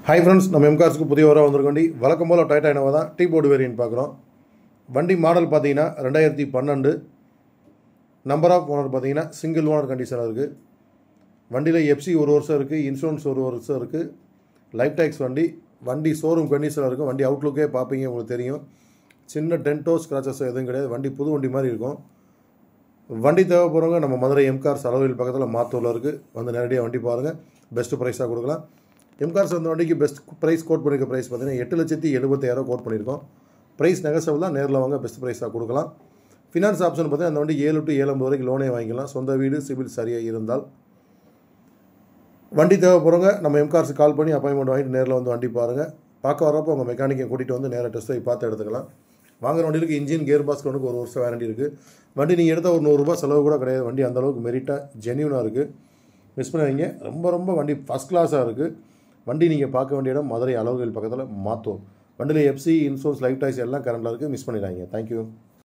Hi friends, நம்ம எம்கார்ஸ்க்கு புதிய வர வந்திருக்க வண்டி வழக்கம் போல் டொயோட்டா இனோவா தான் டீ போர்டு வேரியன்ட் பார்க்குறோம். வண்டி மாடல் பார்த்தீங்கன்னா 2012. நம்பர் ஆஃப் ஓனர் பார்த்தீங்கன்னா சிங்கிள் ஓனர் கண்டிஷனில் இருக்குது. வண்டியில் எஃப்சி 1 வருஷம் இருக்குது, இன்சூரன்ஸ் 1 வருஷம் இருக்குது, லைஃப் டேக்ஸ் வண்டி ஷோரூம் கண்டிஷனில் இருக்கும். வண்டி அவுட்லுக்கே பார்ப்பீங்க, உங்களுக்கு தெரியும். சின்ன டென்ட்டோ ஸ்க்ராச்சஸ் எதுவும் கிடையாது. வண்டி புது வண்டி மாதிரி இருக்கும். வண்டி தேவைப்படுறவங்க நம்ம மதுரை எம்கார்ஸ் அளவில் பக்கத்தில் மாத்தூரில் இருக்குது. வந்து நேரடியாக வண்டி பாருங்கள், பெஸ்ட்டு ப்ரைஸாக கொடுக்கலாம். எம்கார்ஸ் அந்த வண்டிக்கு பெஸ்ட் ப்ரைஸ் கோட் பண்ணியிருக்க ப்ரைஸ் பார்த்தீங்கன்னா 8,75,000 கோட் பண்ணியிருக்கோம். ப்ரைஸ் நெகசபிள் தான், நேரில் வாங்க பெஸ்ட் ப்ரைஸாக கொடுக்கலாம். ஃபினான்ஸ் ஆப்ஷன் பார்த்தீங்கன்னா அந்த வண்டி 7 to 7 வரைக்கும் லோனே வாங்கிக்கலாம், சொந்த வீடு சிபில் சரியாக இருந்தால். வண்டி தேவைப்படுறவங்க நம்ம எம்கார்ஸுக்கு கால் பண்ணி அப்பாயின்மெண்ட் வாங்கிட்டு நேரில் வந்து வண்டி பாருங்கள். பார்க்க வரப்போ உங்கள் மெக்கானிக்கை கூட்டிகிட்டு வந்து நேராக டெஸ்ட் ட்ரைவ் பார்த்து எடுத்துக்கலாம். வாங்குற வண்டிக்கு இன்ஜின் கியர் பாக்ஸ் ஒன்றுக்கு 1 வருஷம் வாரண்டி இருக்குது. வண்டி நீங்கள் எடுத்தால் ஒரு 100 ரூபாய் செலவு கூட கிடையாது. வண்டி அந்தளவுக்கு மெரிட்டாக ஜென்யூனாக இருக்குது. மிஸ் பண்ணாதீங்க. ரொம்ப வண்டி ஃபஸ்ட் கிளாஸாக இருக்குது. வண்டி நீங்கள் பார்க்க வேண்டிய இடம் மதுரை அளவுகள் பக்கத்தில் மாத்தூர். வண்டியில் எஃப்சி, இன்சூரன்ஸ், லைஃப் டாக்ஸ் எல்லாம் கரண்டில் இருக்குது. மிஸ் பண்ணிடாதீங்க. தேங்க்யூ.